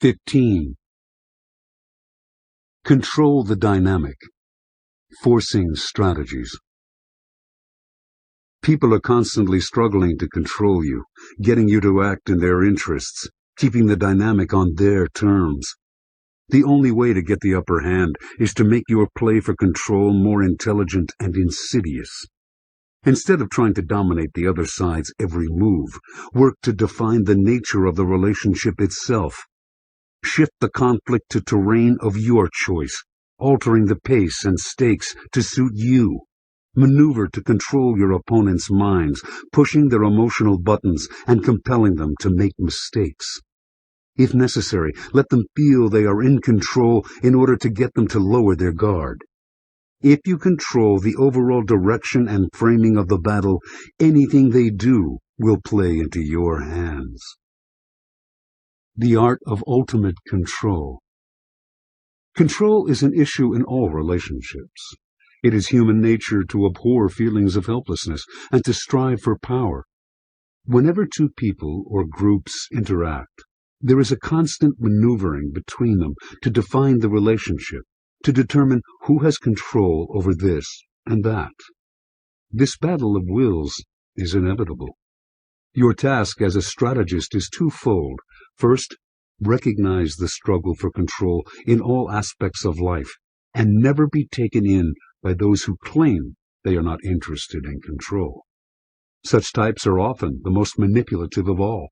15. Control the dynamic. Forcing strategies. People are constantly struggling to control you, getting you to act in their interests, keeping the dynamic on their terms. The only way to get the upper hand is to make your play for control more intelligent and insidious. Instead of trying to dominate the other side's every move, work to define the nature of the relationship itself. Shift the conflict to terrain of your choice, altering the pace and stakes to suit you. Maneuver to control your opponent's minds, pushing their emotional buttons and compelling them to make mistakes. If necessary, let them feel they are in control in order to get them to lower their guard. If you control the overall direction and framing of the battle, anything they do will play into your hands. The art of ultimate control. Control is an issue in all relationships. It is human nature to abhor feelings of helplessness and to strive for power. Whenever two people or groups interact, there is a constant maneuvering between them to define the relationship, to determine who has control over this and that. This battle of wills is inevitable. Your task as a strategist is twofold. First, recognize the struggle for control in all aspects of life and never be taken in by those who claim they are not interested in control. Such types are often the most manipulative of all.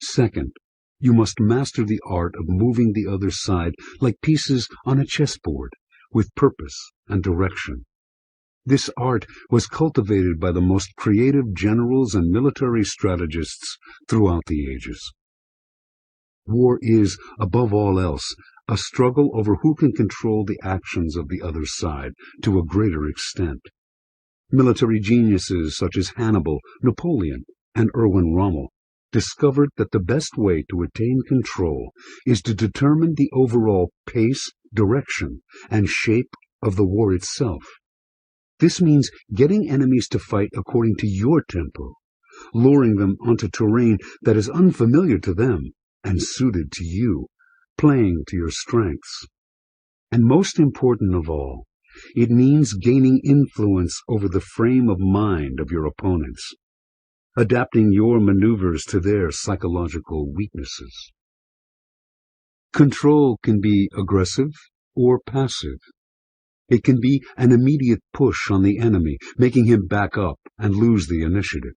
Second, you must master the art of moving the other side like pieces on a chessboard, with purpose and direction. This art was cultivated by the most creative generals and military strategists throughout the ages. War is, above all else, a struggle over who can control the actions of the other side to a greater extent. Military geniuses such as Hannibal, Napoleon, and Erwin Rommel discovered that the best way to attain control is to determine the overall pace, direction, and shape of the war itself. This means getting enemies to fight according to your tempo, luring them onto terrain that is unfamiliar to them and suited to you, playing to your strengths. And most important of all, it means gaining influence over the frame of mind of your opponents, adapting your maneuvers to their psychological weaknesses. Control can be aggressive or passive. It can be an immediate push on the enemy, making him back up and lose the initiative.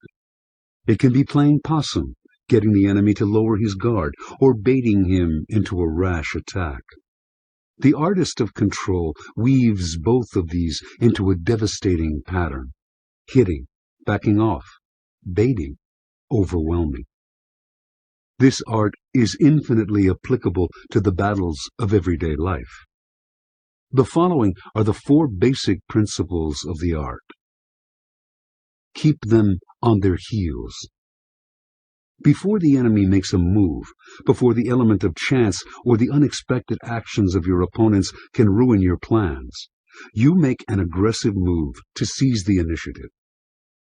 It can be playing possum, getting the enemy to lower his guard, or baiting him into a rash attack. The artist of control weaves both of these into a devastating pattern: hitting, backing off, baiting, overwhelming. This art is infinitely applicable to the battles of everyday life. The following are the 4 basic principles of the art. Keep them on their heels. Before the enemy makes a move, before the element of chance or the unexpected actions of your opponents can ruin your plans, you make an aggressive move to seize the initiative.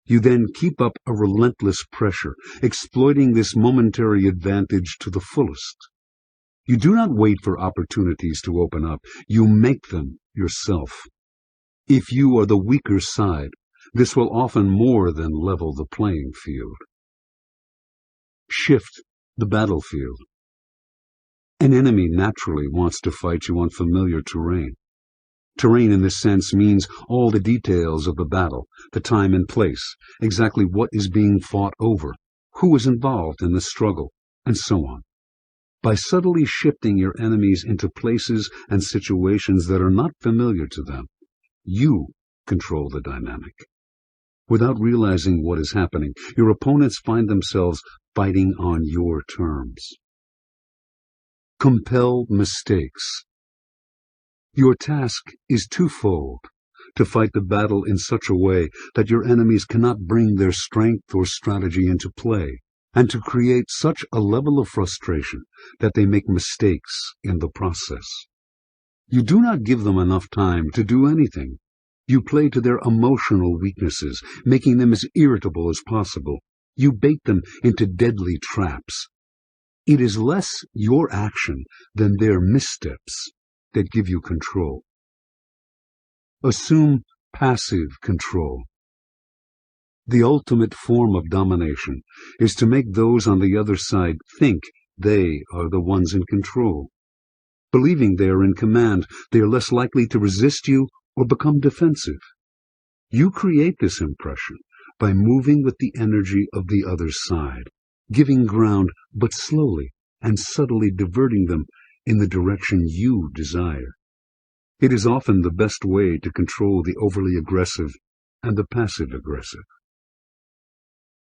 You then keep up a relentless pressure, exploiting this momentary advantage to the fullest. You do not wait for opportunities to open up. You make them yourself. If you are the weaker side, this will often more than level the playing field. Shift the battlefield. An enemy naturally wants to fight you on familiar terrain. Terrain in this sense means all the details of the battle, the time and place, exactly what is being fought over, who is involved in the struggle, and so on. By subtly shifting your enemies into places and situations that are not familiar to them, you control the dynamic. Without realizing what is happening, your opponents find themselves fighting on your terms. Compel mistakes. Your task is twofold: to fight the battle in such a way that your enemies cannot bring their strength or strategy into play, and to create such a level of frustration that they make mistakes in the process. You do not give them enough time to do anything. You play to their emotional weaknesses, making them as irritable as possible. You bait them into deadly traps. It is less your action than their missteps that give you control. Assume passive control. The ultimate form of domination is to make those on the other side think they are the ones in control. Believing they are in command, they are less likely to resist you or become defensive. You create this impression by moving with the energy of the other side, giving ground but slowly and subtly diverting them in the direction you desire. It is often the best way to control the overly aggressive and the passive-aggressive.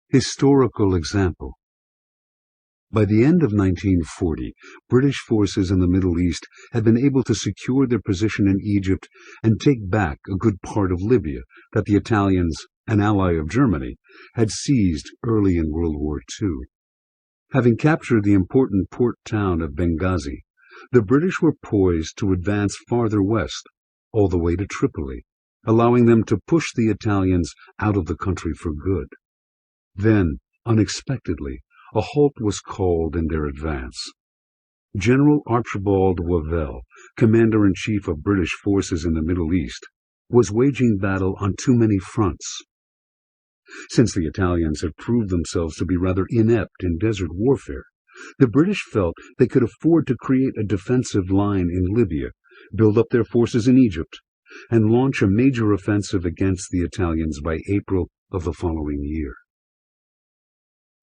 Historical example. By the end of 1940, British forces in the Middle East had been able to secure their position in Egypt and take back a good part of Libya that the Italians, an ally of Germany, had seized early in World War II. Having captured the important port town of Benghazi, the British were poised to advance farther west, all the way to Tripoli, allowing them to push the Italians out of the country for good. Then, unexpectedly, a halt was called in their advance. General Archibald Wavell, Commander-in-Chief of British forces in the Middle East, was waging battle on too many fronts. Since the Italians had proved themselves to be rather inept in desert warfare, the British felt they could afford to create a defensive line in Libya, build up their forces in Egypt, and launch a major offensive against the Italians by April of the following year.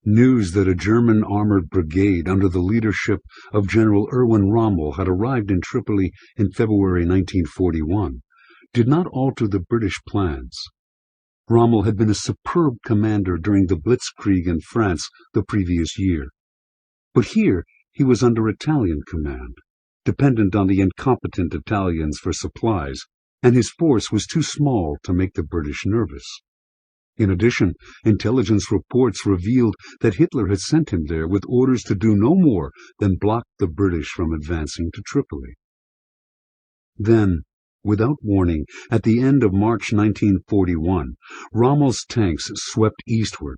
News that a German armored brigade under the leadership of General Erwin Rommel had arrived in Tripoli in February 1941 did not alter the British plans. Rommel had been a superb commander during the Blitzkrieg in France the previous year. But here he was under Italian command, dependent on the incompetent Italians for supplies, and his force was too small to make the British nervous. In addition, intelligence reports revealed that Hitler had sent him there with orders to do no more than block the British from advancing to Tripoli. Then, without warning, at the end of March 1941, Rommel's tanks swept eastward.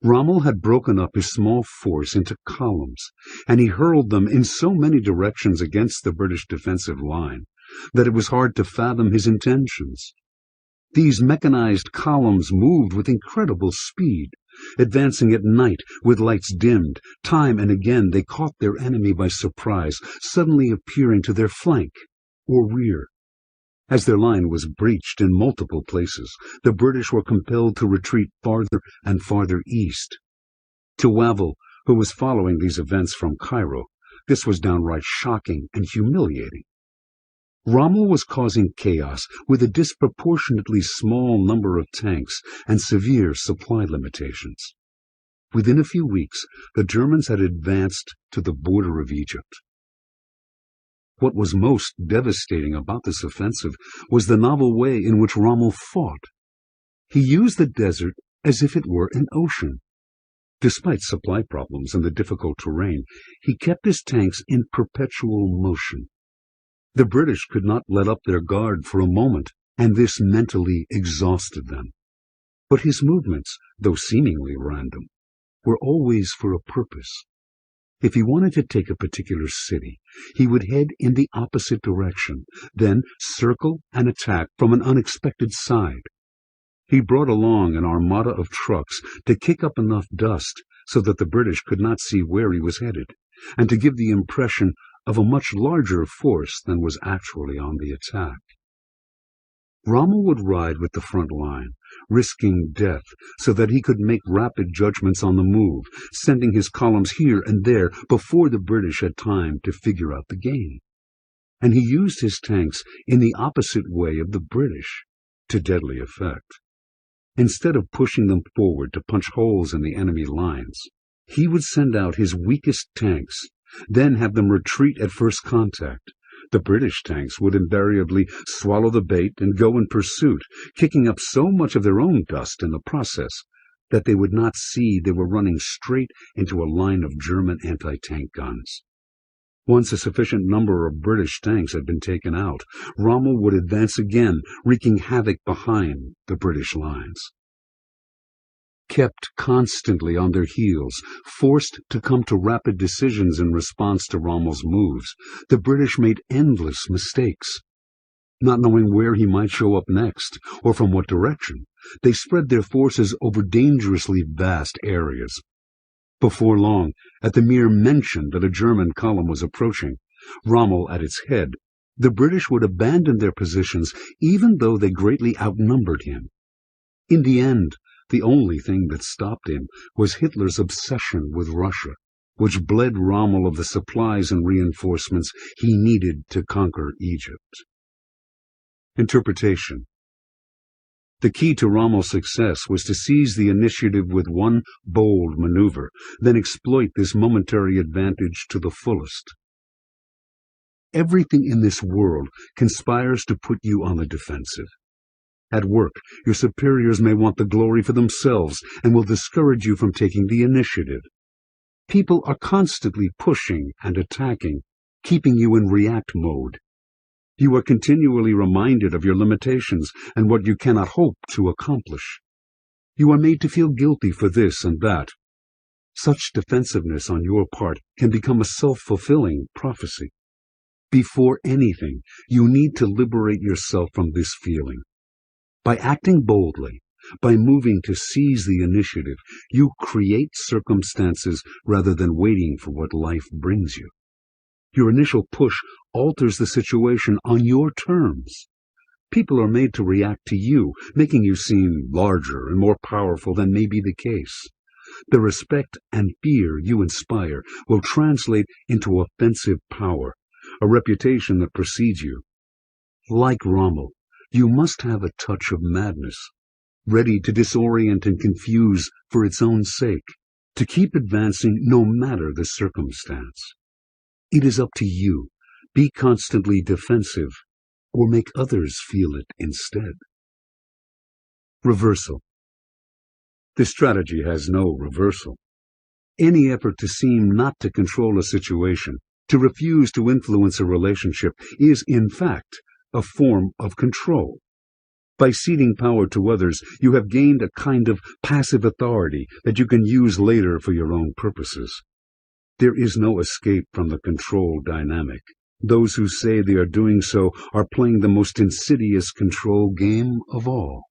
Rommel had broken up his small force into columns, and he hurled them in so many directions against the British defensive line that it was hard to fathom his intentions. These mechanized columns moved with incredible speed, advancing at night with lights dimmed. Time and again they caught their enemy by surprise, suddenly appearing to their flank or rear. As their line was breached in multiple places, the British were compelled to retreat farther and farther east. To Wavell, who was following these events from Cairo, this was downright shocking and humiliating. Rommel was causing chaos with a disproportionately small number of tanks and severe supply limitations. Within a few weeks, the Germans had advanced to the border of Egypt. What was most devastating about this offensive was the novel way in which Rommel fought. He used the desert as if it were an ocean. Despite supply problems and the difficult terrain, he kept his tanks in perpetual motion. The British could not let up their guard for a moment, and this mentally exhausted them. But his movements, though seemingly random, were always for a purpose. If he wanted to take a particular city, he would head in the opposite direction, then circle and attack from an unexpected side. He brought along an armada of trucks to kick up enough dust so that the British could not see where he was headed, and to give the impression of a much larger force than was actually on the attack. Rommel would ride with the front line, risking death so that he could make rapid judgments on the move, sending his columns here and there before the British had time to figure out the game. And he used his tanks in the opposite way of the British, to deadly effect. Instead of pushing them forward to punch holes in the enemy lines, he would send out his weakest tanks, then have them retreat at first contact. The British tanks would invariably swallow the bait and go in pursuit, kicking up so much of their own dust in the process that they would not see they were running straight into a line of German anti-tank guns. Once a sufficient number of British tanks had been taken out, Rommel would advance again, wreaking havoc behind the British lines. Kept constantly on their heels, forced to come to rapid decisions in response to Rommel's moves, the British made endless mistakes. Not knowing where he might show up next, or from what direction, they spread their forces over dangerously vast areas. Before long, at the mere mention that a German column was approaching, Rommel at its head, the British would abandon their positions even though they greatly outnumbered him. In the end, the only thing that stopped him was Hitler's obsession with Russia, which bled Rommel of the supplies and reinforcements he needed to conquer Egypt. Interpretation. The key to Rommel's success was to seize the initiative with one bold maneuver, then exploit this momentary advantage to the fullest. Everything in this world conspires to put you on the defensive. At work, your superiors may want the glory for themselves and will discourage you from taking the initiative. People are constantly pushing and attacking, keeping you in react mode. You are continually reminded of your limitations and what you cannot hope to accomplish. You are made to feel guilty for this and that. Such defensiveness on your part can become a self-fulfilling prophecy. Before anything, you need to liberate yourself from this feeling. By acting boldly, by moving to seize the initiative, you create circumstances rather than waiting for what life brings you. Your initial push alters the situation on your terms. People are made to react to you, making you seem larger and more powerful than may be the case. The respect and fear you inspire will translate into offensive power, a reputation that precedes you. Like Rommel, you must have a touch of madness, ready to disorient and confuse for its own sake, to keep advancing no matter the circumstance. It is up to you. Be constantly defensive, or make others feel it instead. Reversal. This strategy has no reversal. Any effort to seem not to control a situation, to refuse to influence a relationship, is, in fact, a form of control. By ceding power to others, you have gained a kind of passive authority that you can use later for your own purposes. There is no escape from the control dynamic. Those who say they are doing so are playing the most insidious control game of all.